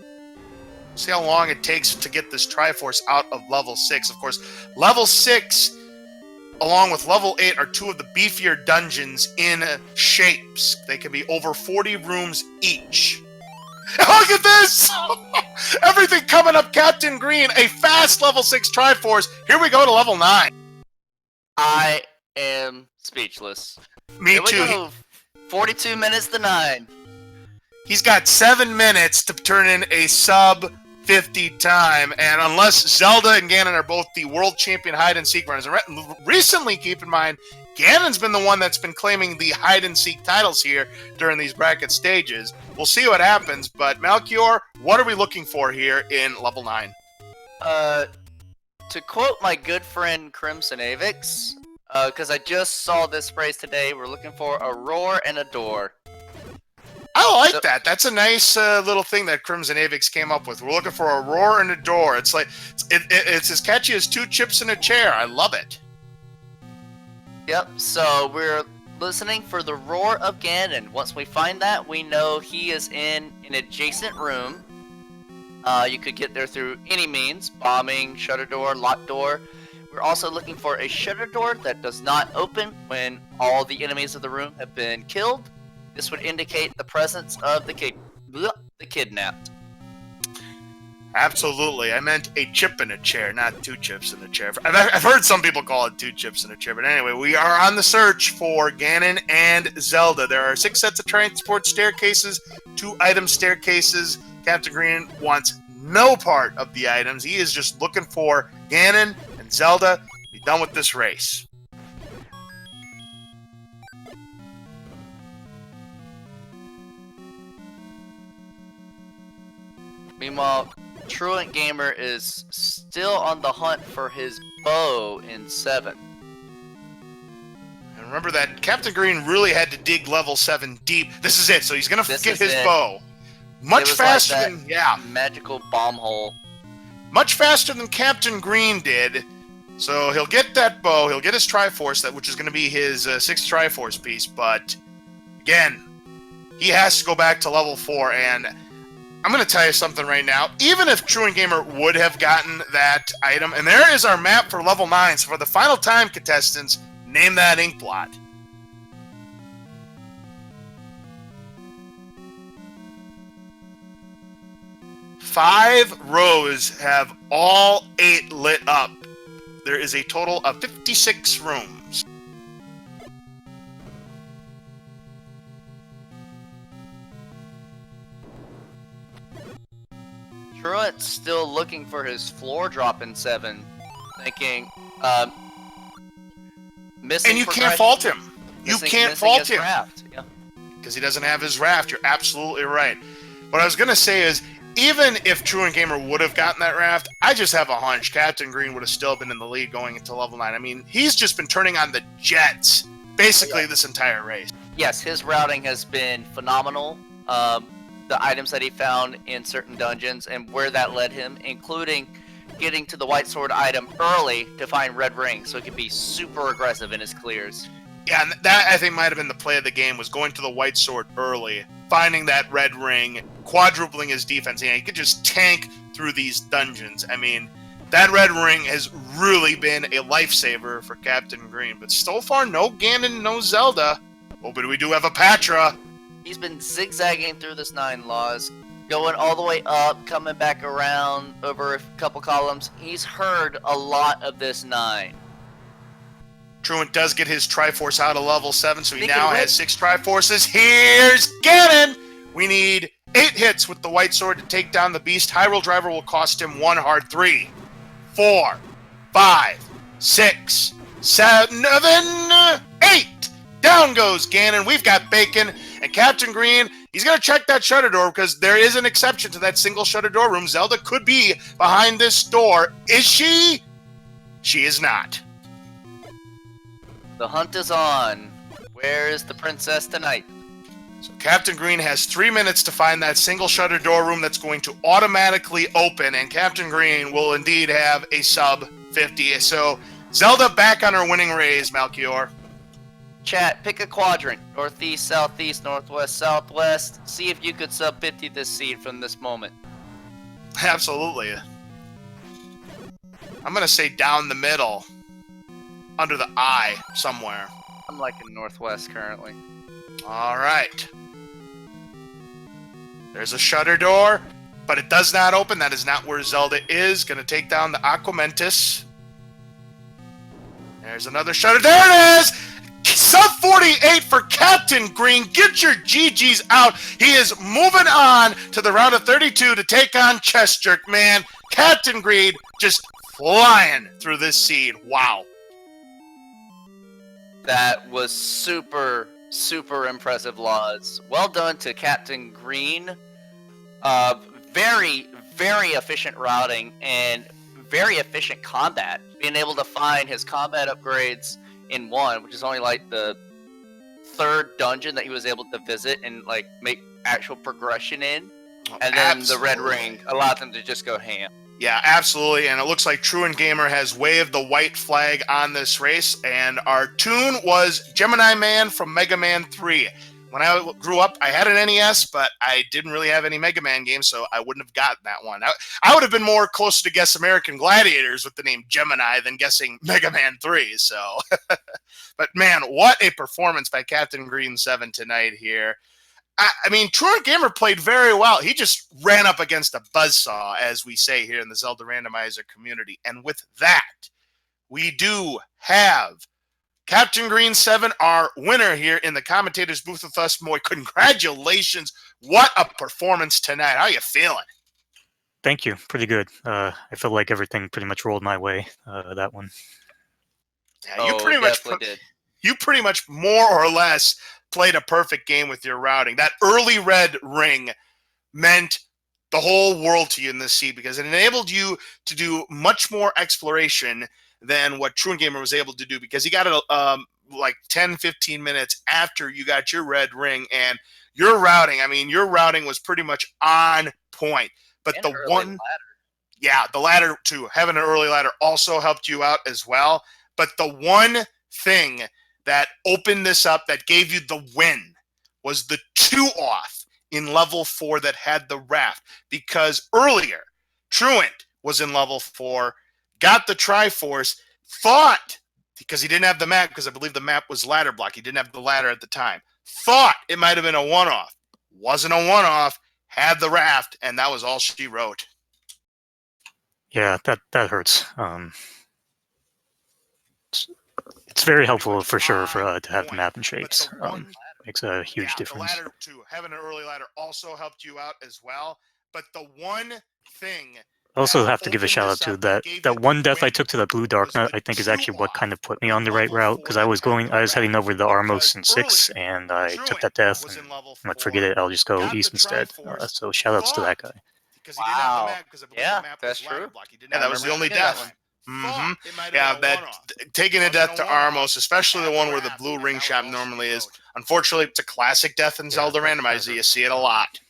Speaker 1: See how long it takes to get this Triforce out of level 6. Of course, level 6, along with level 8, are 2 of the beefier dungeons in shapes. They can be over 40 rooms each. Look at this! Everything coming up, Captain Green. A fast level 6 Triforce. Here we go to level 9.
Speaker 2: I am speechless.
Speaker 1: Me
Speaker 2: Here we
Speaker 1: too.
Speaker 2: go. 42 minutes to 9.
Speaker 1: He's got 7 minutes to turn in a sub 50 time, and unless Zelda and Ganon are both the world champion hide-and-seek runners, and recently, keep in mind, Ganon's been the one that's been claiming the hide-and-seek titles here during these bracket stages. We'll see what happens, but Malchior, what are we looking for here in level 9?
Speaker 2: To quote my good friend Crimson Avix, because I just saw this phrase today, we're looking for a roar and a door.
Speaker 1: I like that. That's a nice little thing that Crimson Avix came up with. We're looking for a roar and a door. It's like it's as catchy as 2 chips in a chair. I love it.
Speaker 2: Yep, so we're listening for the roar of Ganon. Once we find that, we know he is in an adjacent room. You could get there through any means, bombing, shutter door, locked door. We're also looking for a shutter door that does not open when all the enemies of the room have been killed. This would indicate the presence of the kidnapped.
Speaker 1: Absolutely. I meant a chip in a chair, not 2 chips in a chair. I've heard some people call it 2 chips in a chair, but anyway, we are on the search for Ganon and Zelda. There are 6 sets of transport staircases, 2 item staircases. Captain Green wants no part of the items. He is just looking for Ganon and Zelda to be done with this race.
Speaker 2: Meanwhile, TruantGamer is still on the hunt for his bow in 7.
Speaker 1: And remember that Captain Green really had to dig level 7 deep. This is it, so he's going to get his bow. Much faster than,
Speaker 2: magical bomb hole.
Speaker 1: Much faster than Captain Green did. So he'll get that bow, he'll get his Triforce, which is going to be his 6th Triforce piece, but again, he has to go back to level 4, and I'm going to tell you something right now. Even if TruantGamer would have gotten that item, and there is our map for level 9, so for the final time, contestants, name that ink blot. 5 rows have all 8 lit up. There is a total of 56 rooms.
Speaker 2: Truant's still looking for his floor drop in 7, thinking, missing.
Speaker 1: And you can't fault him. You can't fault him. Because he doesn't have his raft. You're absolutely right. What I was going to say is, even if TruantGamer would have gotten that raft, I just have a hunch Captain Green would have still been in the lead going into level 9. I mean, he's just been turning on the jets basically this entire race.
Speaker 2: Yes, his routing has been phenomenal. The items that he found in certain dungeons and where that led him, including getting to the white sword item early to find red ring, so he could be super aggressive in his clears.
Speaker 1: Yeah, and that I think might have been the play of the game, was going to the white sword early, finding that red ring, quadrupling his defense. And he could just tank through these dungeons. I mean, that red ring has really been a lifesaver for Captain Green. But so far, no Ganon, no Zelda. Oh, but we do have a Patra.
Speaker 2: He's been zigzagging through this 9 laws, going all the way up, coming back around over a couple columns. He's heard a lot of this 9.
Speaker 1: Truant does get his Triforce out of level 7, so he now has 6 Triforces. Here's Ganon! We need 8 hits with the white sword to take down the beast. Hyrule Driver will cost him 1 hard. 3, 4, 5, 6, 7, 8! Down goes Ganon. We've got bacon. And Captain Green, he's going to check that shutter door because there is an exception to that single shutter door room. Zelda could be behind this door. Is she? She is not.
Speaker 2: The hunt is on. Where is the princess tonight?
Speaker 1: So Captain Green has 3 minutes to find that single shutter door room that's going to automatically open, and Captain Green will indeed have a sub 50. So Zelda back on her winning raise, Malchior.
Speaker 2: Chat, pick a quadrant. Northeast, southeast, northwest, southwest. See if you could sub 50 this seed from this moment.
Speaker 1: Absolutely. I'm going to say down the middle. Under the eye, somewhere.
Speaker 2: I'm like in northwest currently.
Speaker 1: All right. There's a shutter door, but it does not open. That is not where Zelda is. Going to take down the Aquamentus. There's another shutter. There it is! Sub 48 for Captain Green. Get your GGs out. He is moving on to the round of 32 to take on Chest Jerk. Man, Captain Green just flying through this seed. Wow.
Speaker 2: That was super, super impressive laws. Well done to Captain Green. Very, very efficient routing and very efficient combat. Being able to find his combat upgrades in 1, which is only like the 3rd dungeon that he was able to visit and like make actual progression in. And then the red ring allowed them to just go ham.
Speaker 1: Yeah, absolutely, and it looks like TruantGamer has waved the white flag on this race, and our tune was Gemini Man from Mega Man 3. When I grew up, I had an NES, but I didn't really have any Mega Man games, so I wouldn't have gotten that one. I would have been more close to guess American Gladiators with the name Gemini than guessing Mega Man 3, so... But man, what a performance by CaptainGreen7 tonight here. I mean, TruantGamer played very well. He just ran up against a buzzsaw, as we say here in the Zelda Randomizer community. And with that, we do have CaptainGreen7, our winner here in the commentator's booth with us. Boy, congratulations. What a performance tonight. How are you feeling?
Speaker 3: Thank you. Pretty good. I feel like everything pretty much rolled my way, that one.
Speaker 1: Yeah, you pretty much more or less played a perfect game with your routing. That early red ring meant the whole world to you in this seed because it enabled you to do much more exploration than what TruantGamer was able to do because he got it like 10, 15 minutes after you got your red ring, and your routing, I mean, your routing was pretty much on point. But
Speaker 2: and
Speaker 1: the one, ladder. Yeah, the ladder too, having an early ladder also helped you out as well. But the one thing that opened this up, that gave you the win, was the 2-off in level 4 that had the raft. Because earlier, Truant was in level 4, got the Triforce, thought, because he didn't have the map, because I believe the map was ladder block, he didn't have the ladder at the time, thought it might have been a 1-off. Wasn't a 1-off, had the raft, and that was all she wrote.
Speaker 3: Yeah, that hurts. It's very helpful for sure for to have the map and shapes. Makes a huge difference.
Speaker 1: The ladder too, having an early ladder also helped you out as well. But the one thing
Speaker 3: I also have to give a shout out to that one death I took to the blue dark nut. I think is actually what kind of put me on the right route, because I was heading over the Armos in 6, and I took that death, and I'm like, forget it, I'll just go east instead. So shout outs to that guy.
Speaker 2: Wow. Yeah, that's true.
Speaker 1: Yeah, that was the only death. Yeah, taking a death to Armos, especially the one where the blue ring shop normally is. Unfortunately, it's a classic death in Zelda Randomizer. You see it a lot.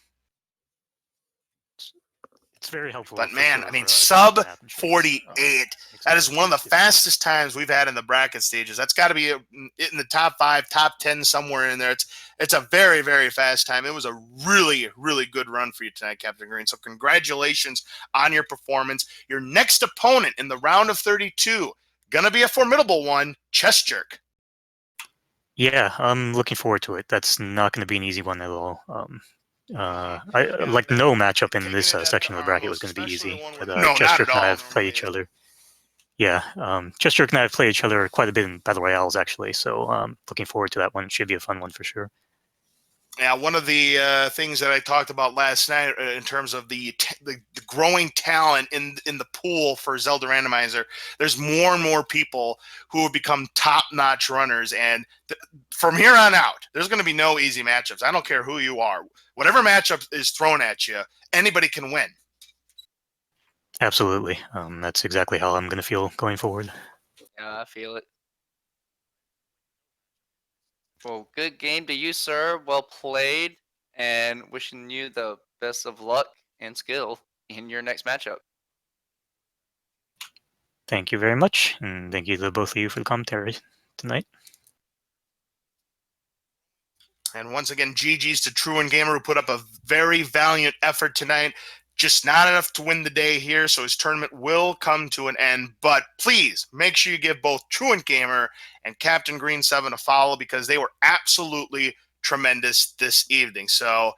Speaker 3: It's very helpful.
Speaker 1: But man, I mean, sub 48. That is one of the fastest times we've had in the bracket stages. That's got to be in the top 5, top 10, somewhere in there. It's a very, very fast time. It was a really, really good run for you tonight, Captain Green. So congratulations on your performance. Your next opponent in the round of 32, gonna be a formidable one, Chest Jerk.
Speaker 3: Yeah, I'm looking forward to it. That's not going to be an easy one at all. Like no matchup in this section of the bracket was going to be easy. But Chest Jerk and I have played each other. Yeah, Chest Jerk and I have played each other quite a bit in Battle Royales, actually. So looking forward to that one. Should be a fun one for sure.
Speaker 1: Yeah, one of the things that I talked about last night in terms of the growing talent in the pool for Zelda Randomizer, there's more and more people who have become top-notch runners. And from here on out, there's going to be no easy matchups. I don't care who you are. Whatever matchup is thrown at you, anybody can win.
Speaker 3: Absolutely. That's exactly how I'm going to feel going forward.
Speaker 2: Yeah, I feel it. Well, good game to you, sir. Well played, and wishing you the best of luck and skill in your next matchup.
Speaker 3: Thank you very much, and thank you to both of you for the commentary tonight.
Speaker 1: And once again, GG's to TruantGamer, who put up a very valiant effort tonight. Just not enough to win the day here, so his tournament will come to an end. But please make sure you give both TruantGamer and CaptainGreen7 a follow, because they were absolutely tremendous this evening. So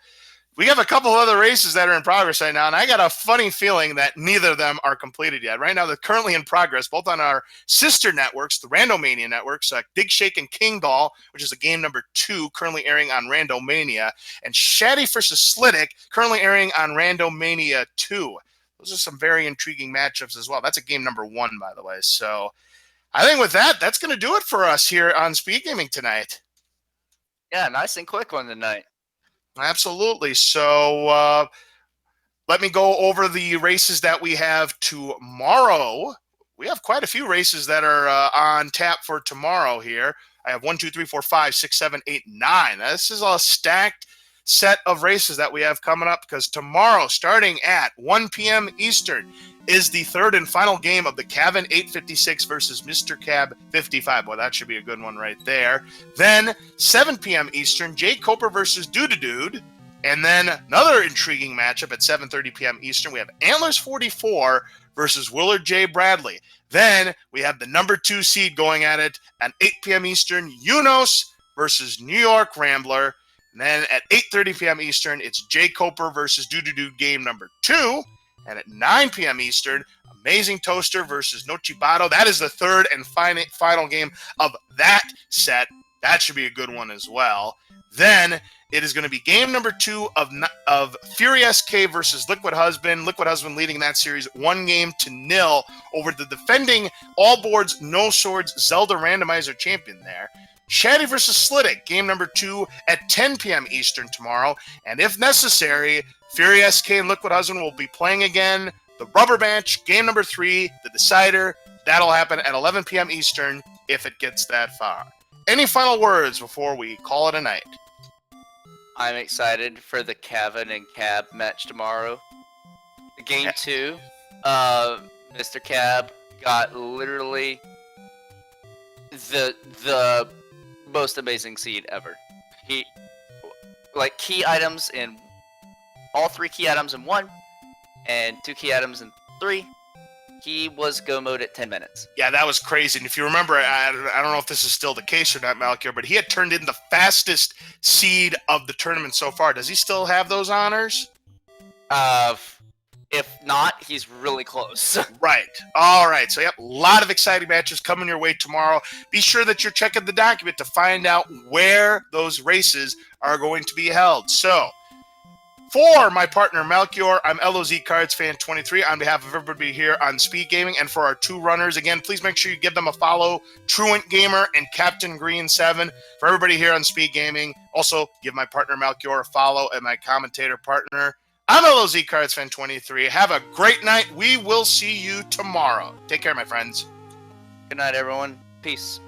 Speaker 1: we have a couple of other races that are in progress right now, and I got a funny feeling that neither of them are completed yet. Right now, they're currently in progress, both on our sister networks, the Randomania networks, Big Shake and King Doll, which is a game number 2, currently airing on Randomania, and Shaddy vs. Slidick, currently airing on Randomania 2. Those are some very intriguing matchups as well. That's a game number 1, by the way. So I think with that, that's going to do it for us here on Speed Gaming tonight.
Speaker 2: Yeah, nice and quick one tonight.
Speaker 1: Absolutely. So let me go over the races that we have tomorrow. We have quite a few races that are on tap for tomorrow here. I have 1, 2, 3, 4, 5, 6, 7, 8, 9. Now, this is a stacked set of races that we have coming up, because tomorrow, starting at 1 p.m. Eastern, is the third and final game of the Cavin 856 versus Mr. Cab 55. Well, that should be a good one right there. Then 7 p.m. Eastern, Jay Coper versus Dude. And then another intriguing matchup at 7:30 p.m. Eastern. We have Antlers 44 versus Willard J. Bradley. Then we have the number 2 seed going at it at 8 p.m. Eastern, Unos versus New York Rambler. And then at 8:30 p.m. Eastern, it's Jay Coper versus Dude game number 2. And at 9 p.m. Eastern, Amazing Toaster versus Nochibato. That is the third and final game of that set. That should be a good one as well. Then it is going to be game number 2 of Fury SK versus Liquid Husband. Liquid Husband leading that series 1-0 over the defending all boards, no swords Zelda Randomizer champion there. Shaddy versus Slidick, game number 2 at 10 p.m. Eastern tomorrow. And if necessary, Fury SK and Liquid Husband will be playing again. The rubber match, game number 3, the decider. That'll happen at 11 p.m. Eastern if it gets that far. Any final words before we call it a night?
Speaker 2: I'm excited for the Cavin and Cab match tomorrow. Game 2, Mr. Cab got literally the most amazing seed ever. He key items in all 3 key items in 1 and 2 key items in 3. He was go mode at 10 minutes. Yeah, that was crazy. And if you remember, I don't know if this is still the case or not, Malakir, but he had turned in the fastest seed of the tournament so far. Does he still have those honors? If not, he's really close.
Speaker 1: Right. All right. So, yep, a lot of exciting matches coming your way tomorrow. Be sure that you're checking the document to find out where those races are going to be held. So, for my partner Melchior, I'm LOZ Cards Fan 23 on behalf of everybody here on Speed Gaming, and for our two runners, again, please make sure you give them a follow, TruantGamer and CaptainGreen7. For everybody here on Speed Gaming, also give my partner Melchior a follow and my commentator partner. I'm LOZ Cards Fan 23. Have a great night. We will see you tomorrow. Take care, my friends.
Speaker 2: Good night, everyone. Peace.